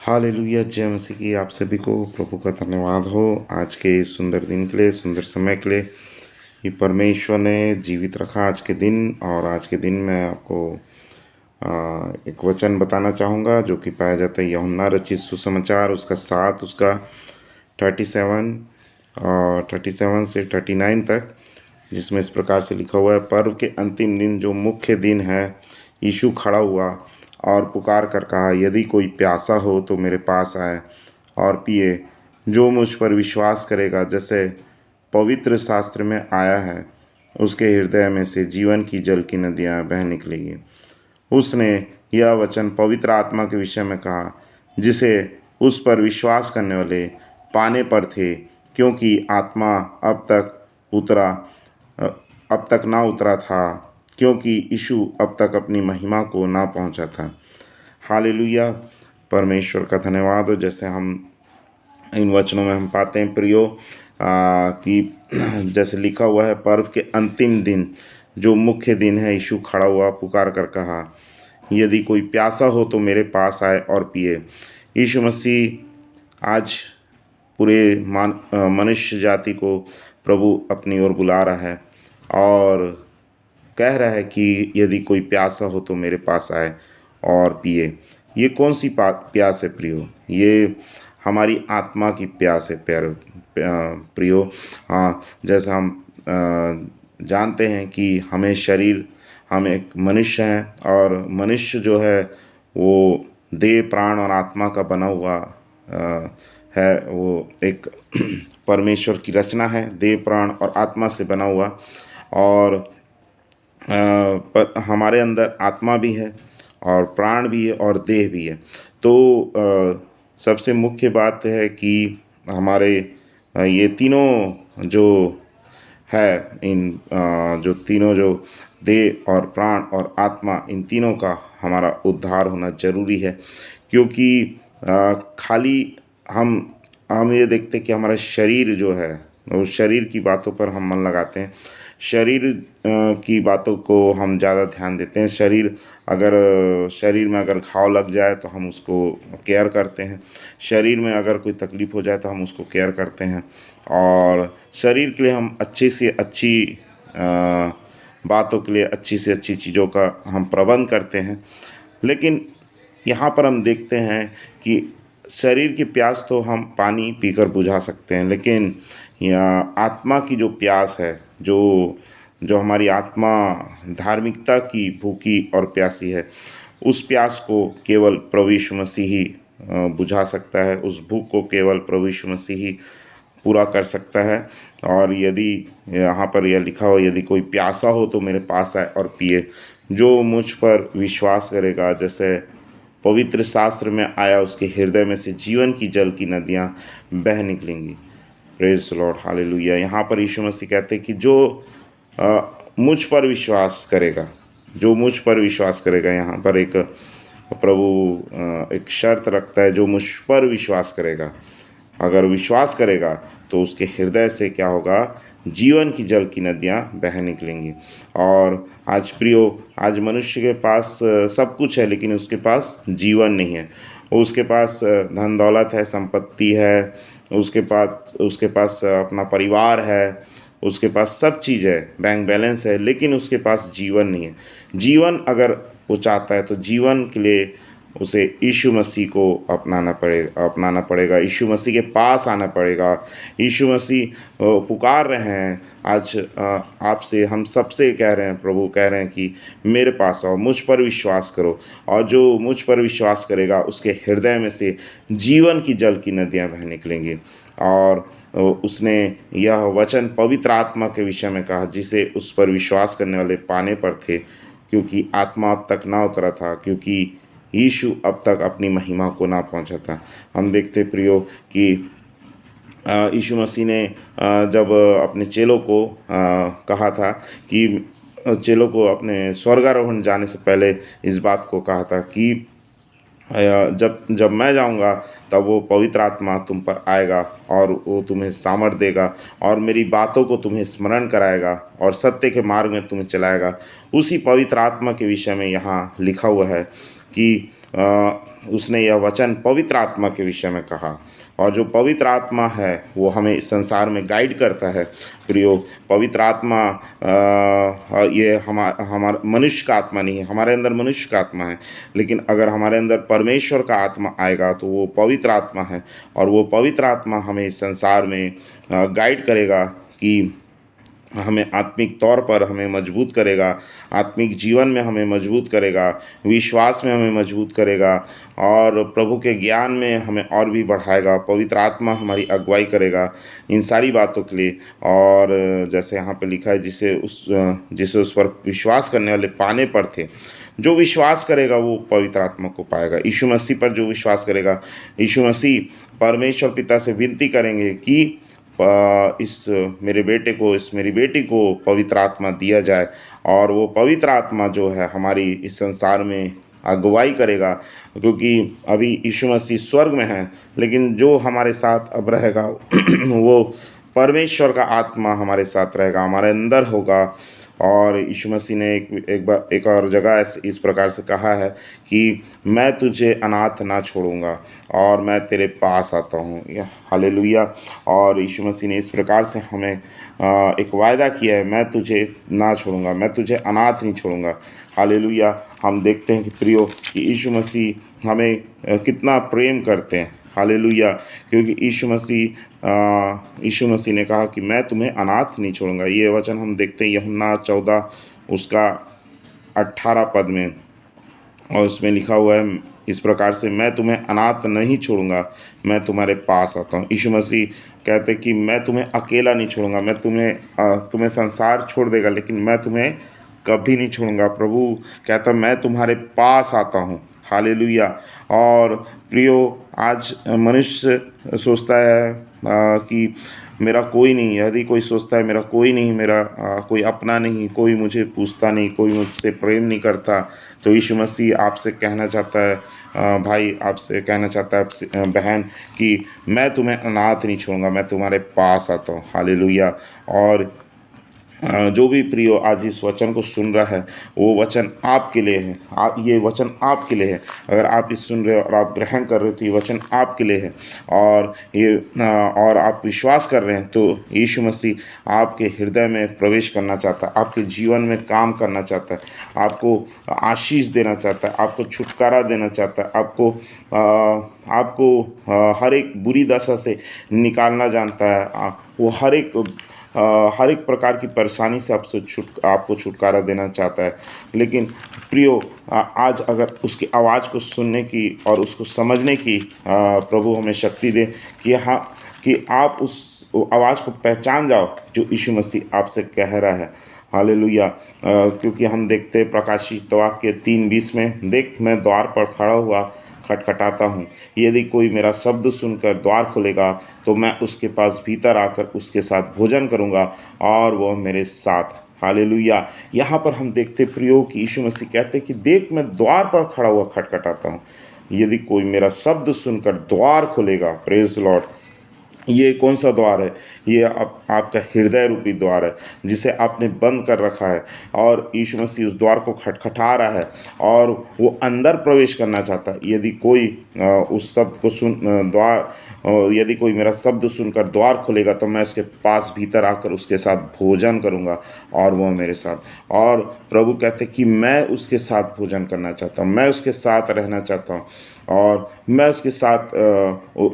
Hallelujah, जय मसीह की। आप सभी को प्रभु का धन्यवाद हो आज के इस सुंदर दिन के लिए, सुंदर समय के लिए कि परमेश्वर ने जीवित रखा आज के दिन। और आज के दिन मैं आपको एक वचन बताना चाहूँगा जो कि पाया जाता है यूहन्ना रचित सुसमाचार उसका 7 उसका 37 और 37 से 39 तक, जिसमें इस प्रकार से लिखा हुआ है। पर्व के अंतिम दिन जो मुख्य दिन है, यीशु खड़ा हुआ और पुकार कर कहा, यदि कोई प्यासा हो तो मेरे पास आए और पिए। जो मुझ पर विश्वास करेगा, जैसे पवित्र शास्त्र में आया है, उसके हृदय में से जीवन की जल की नदियाँ बह निकलेंगी। उसने यह वचन पवित्र आत्मा के विषय में कहा, जिसे उस पर विश्वास करने वाले पाने पर थे, क्योंकि आत्मा अब तक ना उतरा था, क्योंकि यीशु अब तक अपनी महिमा को ना पहुंचा था। हालेलुया, परमेश्वर का धन्यवाद हो। जैसे हम इन वचनों में हम पाते हैं प्रियो कि जैसे लिखा हुआ है, पर्व के अंतिम दिन जो मुख्य दिन है, यीशु खड़ा हुआ पुकार कर कहा, यदि कोई प्यासा हो तो मेरे पास आए और पिए। यीशु मसीह आज पूरे मनुष्य जाति को प्रभु अपनी ओर बुला रहा है और कह रहा है कि यदि कोई प्यासा हो तो मेरे पास आए और पिए। ये कौन सी प्यास है प्रियो? ये हमारी आत्मा की प्यास है प्रियो। हाँ, जैसा हम जानते हैं कि हम एक मनुष्य हैं और मनुष्य जो है वो देह, प्राण और आत्मा का बना हुआ है। वो एक परमेश्वर की रचना है, देह, प्राण और आत्मा से बना हुआ। और पर हमारे अंदर आत्मा भी है और प्राण भी है और देह भी है। तो सबसे मुख्य बात है कि हमारे ये तीनों जो है, इन जो तीनों जो देह और प्राण और आत्मा, इन तीनों का हमारा उद्धार होना जरूरी है। क्योंकि खाली हम ये देखते कि हमारा शरीर जो है, उस शरीर की बातों पर हम मन लगाते हैं, शरीर की बातों को हम ज़्यादा ध्यान देते हैं। शरीर में अगर घाव लग जाए तो हम उसको केयर करते हैं, शरीर में अगर कोई तकलीफ़ हो जाए तो हम उसको केयर करते हैं, और शरीर के लिए हम अच्छी से अच्छी बातों के लिए अच्छी से अच्छी चीज़ों का हम प्रबंध करते हैं। लेकिन यहाँ पर हम देखते हैं कि शरीर की प्यास तो हम पानी पीकर बुझा सकते हैं, लेकिन आत्मा की जो प्यास है, जो हमारी आत्मा धार्मिकता की भूखी और प्यासी है, उस प्यास को केवल प्रभु यीशु मसीह ही बुझा सकता है। उस भूख को केवल प्रभु यीशु मसीह ही पूरा कर सकता है। और यदि यहाँ पर यह लिखा हो, यदि कोई प्यासा हो तो मेरे पास आए और पिए। जो मुझ पर विश्वास करेगा, जैसे पवित्र शास्त्र में आया, उसके हृदय में से जीवन की जल की नदियाँ बह निकलेंगी। Praise Lord, hallelujah. यहाँ पर यीशु मसीह कहते हैं कि जो मुझ पर विश्वास करेगा, जो मुझ पर विश्वास करेगा, यहाँ पर एक प्रभु एक शर्त रखता है, जो मुझ पर विश्वास करेगा। अगर विश्वास करेगा तो उसके हृदय से क्या होगा? जीवन की जल की नदियाँ बह निकलेंगी। और आज मनुष्य के पास सब कुछ है, लेकिन उसके पास जीवन नहीं है। उसके पास धन दौलत है, संपत्ति है, उसके पास अपना परिवार है, उसके पास सब चीज़ है, बैंक बैलेंस है, लेकिन उसके पास जीवन नहीं है। जीवन अगर वो चाहता है तो जीवन के लिए उसे यीशु मसीह को अपनाना पड़ेगा, यीशु मसीह के पास आना पड़ेगा। यीशु मसीह पुकार रहे हैं आज आपसे, हम सबसे कह रहे हैं, प्रभु कह रहे हैं कि मेरे पास आओ, मुझ पर विश्वास करो, और जो मुझ पर विश्वास करेगा उसके हृदय में से जीवन की जल की नदियाँ बह निकलेंगी। और उसने यह वचन पवित्र आत्मा के विषय में कहा, जिसे उस पर विश्वास करने वाले पाने पर थे, क्योंकि आत्मा अब तक ना उतरा था, क्योंकि यीशु अब तक अपनी महिमा को ना पहुंचा था। हम देखते प्रियो कि यीशु मसीह ने जब अपने चेलों को कहा था कि चेलों को अपने स्वर्गारोहण जाने से पहले इस बात को कहा था कि जब मैं जाऊंगा तब वो पवित्र आत्मा तुम पर आएगा और वो तुम्हें सामर्थ देगा और मेरी बातों को तुम्हें स्मरण कराएगा और सत्य के मार्ग में तुम्हें चलाएगा। उसी पवित्र आत्मा के विषय में यहाँ लिखा हुआ है कि उसने यह वचन पवित्र आत्मा के विषय में कहा, और जो पवित्र आत्मा है वो हमें इस संसार में गाइड करता है। प्रियो, पवित्र आत्मा ये हमारा मनुष्य का आत्मा नहीं है, हमारे अंदर मनुष्य का आत्मा है, लेकिन अगर हमारे अंदर परमेश्वर का आत्मा आएगा तो वो पवित्र आत्मा है, और वो पवित्र आत्मा हमें इस संसार में गाइड करेगा कि हमें आत्मिक तौर पर हमें मजबूत करेगा, आत्मिक जीवन में हमें मजबूत करेगा, विश्वास में हमें मजबूत करेगा, और प्रभु के ज्ञान में हमें और भी बढ़ाएगा। पवित्र आत्मा हमारी अगुवाई करेगा इन सारी बातों के लिए। और जैसे यहाँ पे लिखा है, जिसे उस पर विश्वास करने वाले पाने पर थे। जो विश्वास करेगा वो पवित्र आत्मा को पाएगा। यीशु मसीह पर जो विश्वास करेगा, यीशु मसीह परमेश्वर पिता से विनती करेंगे कि इस मेरे मेरी बेटी को पवित्र आत्मा दिया जाए, और वो पवित्र आत्मा जो है हमारी इस संसार में अगुवाई करेगा। क्योंकि अभी यीशु मसीह स्वर्ग में है, लेकिन जो हमारे साथ अब रहेगा वो परमेश्वर का आत्मा हमारे साथ रहेगा, हमारे अंदर होगा। और यीशु मसीह ने एक और जगह इस प्रकार से कहा है कि मैं तुझे अनाथ ना छोड़ूंगा और मैं तेरे पास आता हूँ। हालेलुया। और यीशु मसीह ने इस प्रकार से हमें एक वायदा किया है, मैं तुझे ना छोड़ूंगा, मैं तुझे अनाथ नहीं छोड़ूंगा। हालेलुया। हम देखते हैं कि प्रियो, कि यीशु मसीह हमें कितना प्रेम करते हैं। हालेलुया। क्योंकि यीशु मसीह ने कहा कि मैं तुम्हें अनाथ नहीं छोड़ूंगा। ये वचन हम देखते हैं यूहन्ना 14 उसका 18 पद में, और उसमें लिखा हुआ है इस प्रकार से, मैं तुम्हें अनाथ नहीं छोड़ूंगा, मैं तुम्हारे पास आता हूँ। यीशु मसीह कहते कि मैं तुम्हें अकेला नहीं छोड़ूंगा, मैं तुम्हें संसार छोड़ देगा लेकिन मैं तुम्हें कभी नहीं छोड़ूंगा। प्रभु कहता मैं तुम्हारे पास आता हूँ। हालेलुया। और प्रियो, आज मनुष्य सोचता है कि मेरा कोई नहीं, यदि कोई सोचता है मेरा कोई नहीं, मेरा कोई अपना नहीं, कोई मुझे पूछता नहीं, कोई मुझसे प्रेम नहीं करता, तो यीशु मसीह आपसे कहना चाहता है, भाई आपसे कहना चाहता है, बहन, कि मैं तुम्हें अनाथ नहीं छोड़ूंगा, मैं तुम्हारे पास आता हूँ। हालेलुया। और जो भी प्रियो आज इस वचन को सुन रहा है, वो वचन आपके लिए है। ये वचन आपके लिए है। अगर आप इस सुन रहे हो और आप ग्रहण कर रहे हो तो ये वचन आपके लिए है, और आप विश्वास कर रहे हैं तो यीशु मसीह आपके हृदय में प्रवेश करना चाहता है, आपके जीवन में काम करना चाहता है, आपको आशीष देना चाहता है, आपको छुटकारा देना चाहता है, आपको हर एक बुरी दशा से निकालना जानता है। वो हर एक प्रकार की परेशानी से आपको छुटकारा देना चाहता है। लेकिन प्रियो, आज अगर उसकी आवाज़ को सुनने की और उसको समझने की प्रभु हमें शक्ति दे कि आप उस आवाज़ को पहचान जाओ जो यीशु मसीह आपसे कह रहा है। हालेलुया। क्योंकि हम देखते हैं प्रकाशित वाक्य 3:20 में, देख मैं द्वार पर खड़ा हुआ खटखटाता हूँ, यदि कोई मेरा शब्द सुनकर द्वार खोलेगा तो मैं उसके पास भीतर आकर उसके साथ भोजन करूँगा और वह मेरे साथ। हालेलुया। यहाँ पर हम देखते प्रियो कि यीशु मसीह कहते कि देख मैं द्वार पर खड़ा हुआ खटखटाता हूँ, यदि कोई मेरा शब्द सुनकर द्वार खोलेगा। Praise Lord. ये कौन सा द्वार है? ये आपका हृदय रूपी द्वार है जिसे आपने बंद कर रखा है, और यीशु मसीह उस द्वार को खटखटा रहा है और वो अंदर प्रवेश करना चाहता है। यदि कोई उस शब्द को यदि कोई मेरा शब्द सुनकर द्वार खोलेगा तो मैं उसके पास भीतर आकर उसके साथ भोजन करूँगा और वह मेरे साथ। और प्रभु कहते कि मैं उसके साथ भोजन करना चाहता हूँ, मैं उसके साथ रहना चाहता हूँ, और मैं उसके साथ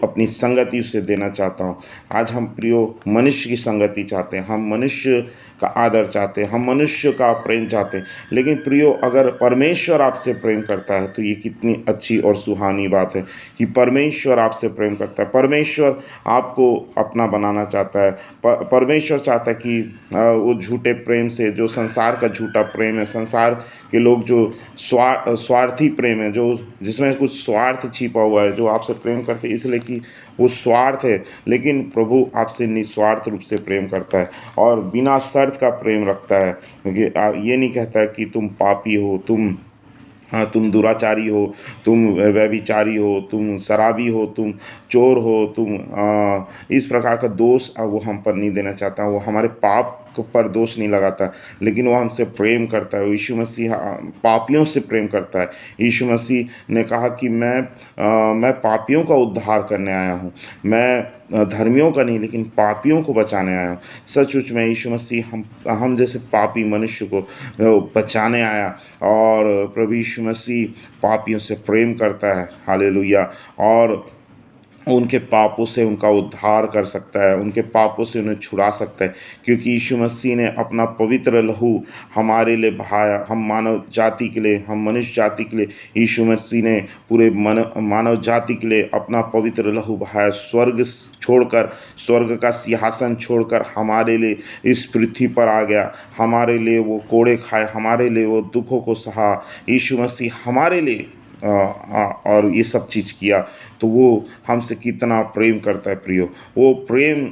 अपनी संगति उसे देना चाहता हूँ। आज हम प्रियो मनुष्य की संगति चाहते हैं, हम मनुष्य का आदर चाहते हैं, हम मनुष्य का प्रेम चाहते हैं। लेकिन प्रियो, अगर परमेश्वर आपसे प्रेम करता है तो ये कितनी अच्छी और सुहानी बात है कि परमेश्वर आपसे प्रेम करता है। परमेश्वर आपको अपना बनाना चाहता है। परमेश्वर चाहता है कि वो झूठे प्रेम से, जो संसार का झूठा प्रेम है, संसार के लोग जो स्वार्थी प्रेम है, जो जिसमें कुछ स्वार्थ छिपा हुआ है, जो आपसे प्रेम करते हैं इसलिए कि वो स्वार्थ है, लेकिन प्रभु आपसे निस्वार्थ रूप से प्रेम करता है और बिना शर्त का प्रेम रखता है। क्योंकि ये नहीं कहता है कि तुम पापी हो, तुम दुराचारी हो, तुम व्यभिचारी हो, तुम शराबी हो, तुम चोर हो, तुम इस प्रकार का दोष वो हम पर नहीं देना चाहता। वो हमारे पाप को पर दोष नहीं लगाता, लेकिन वो हमसे प्रेम करता है। यीशु मसीह पापियों से प्रेम करता है। यीशु मसीह ने कहा कि मैं पापियों का उद्धार करने आया हूँ, मैं धर्मियों का नहीं लेकिन पापियों को बचाने आया हूँ। सचमुच में यीशु मसीह हम जैसे पापी मनुष्य को बचाने आया, और प्रभु यीशु मसीह पापियों से प्रेम करता है। हालेलुया। और उनके पापों से उनका उद्धार कर सकता है, उनके पापों से उन्हें छुड़ा सकता है, क्योंकि यीशु मसीह ने अपना पवित्र लहू हमारे लिए बहाया। हम मानव जाति के लिए, हम मनुष्य जाति के लिए यीशु मसीह ने पूरे मानव जाति के लिए अपना पवित्र लहू बहाया। स्वर्ग छोड़कर, स्वर्ग का सिंहासन छोड़कर हमारे लिए इस पृथ्वी पर आ गया। हमारे लिए वो कोड़े खाए, हमारे लिए वो दुखों को सहा। यीशु मसीह हमारे लिए और ये सब चीज़ किया। तो वो हमसे कितना प्रेम करता है प्रियो। वो प्रेम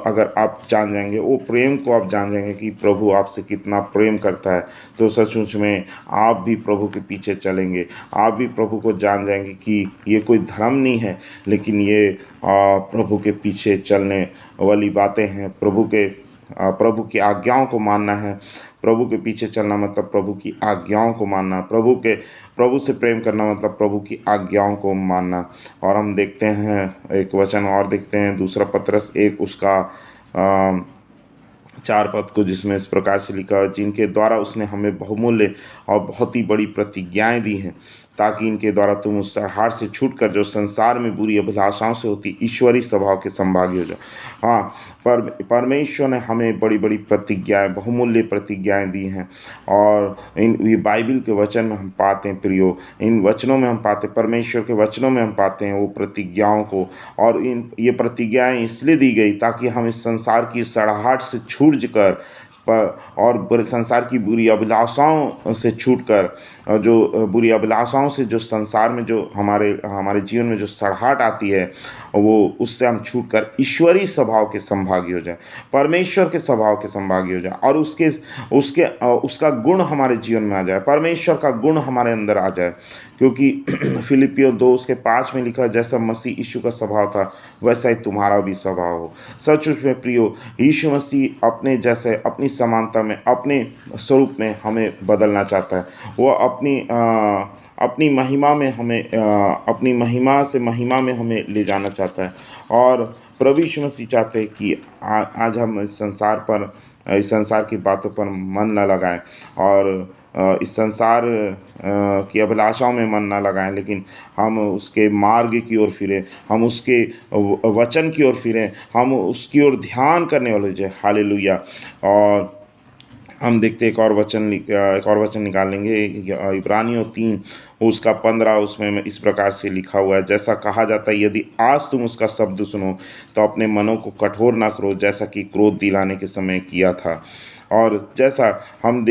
अगर आप जान जाएंगे, वो प्रेम को आप जान जाएंगे कि प्रभु आपसे कितना प्रेम करता है, तो सचमुच में आप भी प्रभु के पीछे चलेंगे। आप भी प्रभु को जान जाएंगे कि ये कोई धर्म नहीं है, लेकिन ये प्रभु के पीछे चलने वाली बातें हैं। प्रभु की आज्ञाओं को मानना है। प्रभु के पीछे चलना मतलब प्रभु की आज्ञाओं को मानना। प्रभु से प्रेम करना मतलब प्रभु की आज्ञाओं को मानना। और हम देखते हैं एक वचन और देखते हैं, दूसरा पतरस 1 उसका 4 पद को, जिसमें इस प्रकार से लिखा है, जिनके द्वारा उसने हमें बहुमूल्य और बहुत ही बड़ी प्रतिज्ञाएं दी हैं, ताकि इनके द्वारा तुम उस हार से छूटकर जो संसार में बुरी अभिलाषाओं से होती ईश्वरीय स्वभाव के संभागी हो जाओ। हाँ, परमेश्वर ने हमें बड़ी बड़ी प्रतिज्ञाएं, बहुमूल्य प्रतिज्ञाएं दी हैं, और ये बाइबल के वचन में हम पाते हैं प्रियो। इन वचनों में हम पाते हैं, परमेश्वर के वचनों में हम पाते हैं वो प्रतिज्ञाओं को। और ये प्रतिज्ञाएं इसलिए दी गई ताकि हम इस संसार की सड़ाहट से छूट कर और संसार की बुरी अभिलाषाओं से छूटकर, जो बुरी अभिलाषाओं से जो संसार में जो हमारे जीवन में जो सड़ाहट आती है, वो उससे हम छूटकर ईश्वरीय स्वभाव के संभागी हो जाए, परमेश्वर के स्वभाव के संभागी हो जाए, और उसका गुण हमारे जीवन में आ जाए, परमेश्वर का गुण हमारे अंदर आ जाए। क्योंकि फिलिपियों 2 उसके 5 में लिखा है, जैसा मसीह यीशु का स्वभाव था वैसा ही तुम्हारा भी स्वभाव हो। सचमुच में प्रियो, यीशु मसीह अपने जैसे, अपनी समानता में, अपने स्वरूप में हमें बदलना चाहता है। वो अपनी महिमा में हमें, अपनी महिमा से महिमा में हमें ले जाना चाहता है। और प्रभु यीशु मसीह चाहते हैं कि आज हम इस संसार की बातों पर मन न लगाएं, और इस संसार की अभिलाषाओं में मन न लगाएं, लेकिन हम उसके मार्ग की ओर फिरें, हम उसके वचन की ओर फिरें, हम उसकी ओर ध्यान करने वाले जाए। हालेलुया। और हम देखते एक और वचन निकाल लेंगे, इब्रानियों 3 उसका 15, उसमें इस प्रकार से लिखा हुआ है, जैसा कहा जाता है, यदि आज तुम उसका शब्द सुनो तो अपने मनों को कठोर ना करो, जैसा कि क्रोध दिलाने के समय किया था। और जैसा हम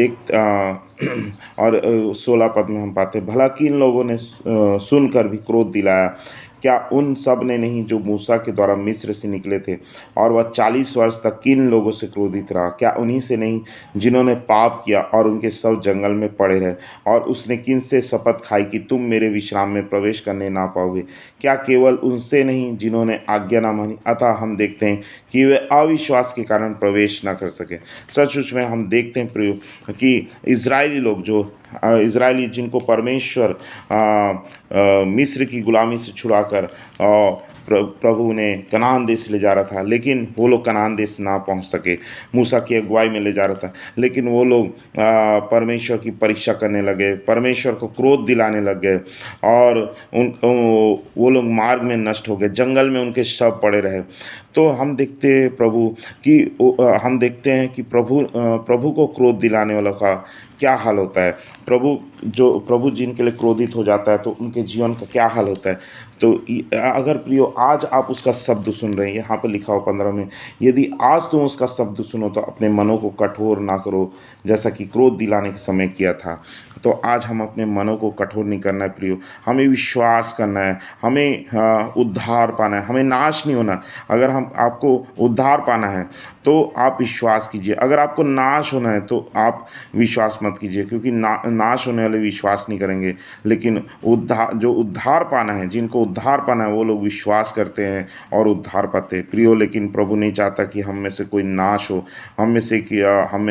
और 16 पद में हम पाते, भला किन लोगों ने सुनकर भी क्रोध दिलाया, क्या उन सब ने नहीं जो मूसा के द्वारा मिस्र से निकले थे, और वह 40 वर्ष तक किन लोगों से क्रोधित रहा? क्या उन्हीं से नहीं जिन्होंने पाप किया और उनके सब जंगल में पड़े रहे? और उसने किन से शपथ खाई कि तुम मेरे विश्राम में प्रवेश करने ना पाओगे? क्या केवल उनसे नहीं जिन्होंने आज्ञा ना मानी? अतः हम देखते हैं कि वे अविश्वास के कारण प्रवेश ना कर सके। सचमुच में हम देखते हैं प्रियो कि इजरायली लोग, जो इजरायली जिनको परमेश्वर मिस्र की गुलामी से छुड़ाकर प्रभु ने कनान देश ले जा रहा था, लेकिन वो लोग कनान देश ना पहुंच सके। मूसा की अगुवाई में ले जा रहा था, लेकिन वो लोग परमेश्वर की परीक्षा करने लगे, परमेश्वर को क्रोध दिलाने लग गए, और वो लोग मार्ग में नष्ट हो गए, जंगल में उनके शव पड़े रहे। तो हम देखते हैं कि प्रभु को क्रोध दिलाने वालों का क्या हाल होता है। प्रभु जिनके लिए क्रोधित हो जाता है, तो उनके जीवन का क्या हाल होता है। तो अगर प्रियो आज आप उसका शब्द सुन रहे हैं, यहाँ पर लिखा हो 15 में, यदि आज तुम उसका शब्द सुनो तो अपने मनों को कठोर ना करो, जैसा कि क्रोध दिलाने के समय किया था। तो आज हम अपने मनों को कठोर नहीं करना है प्रियो, हमें विश्वास करना है, हमें उद्धार पाना है, हमें नाश नहीं होना। अगर आपको उद्धार पाना है तो आप विश्वास कीजिए, अगर आपको नाश होना है तो आप विश्वास मत कीजिए, क्योंकि नाश होने वाले विश्वास नहीं करेंगे, लेकिन जो उद्धार पाना है, जिनको उद्धार पाना है, वो लोग विश्वास करते हैं और उद्धार पाते हैं। प्रियो, लेकिन प्रभु नहीं चाहता कि हम में से कोई नाश हो, हम में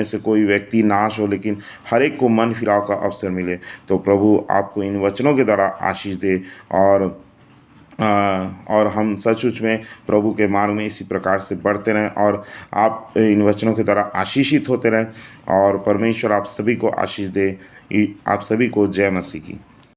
से कोई व्यक्ति नाश हो, लेकिन हर एक को मन फिराव का अवसर मिले। तो प्रभु आपको इन वचनों के द्वारा आशीष दे, और हम सचमुच में प्रभु के मार्ग में इसी प्रकार से बढ़ते रहें, और आप इन वचनों के द्वारा आशीषित होते रहें, और परमेश्वर आप सभी को आशीष दे। आप सभी को जय मसीह की।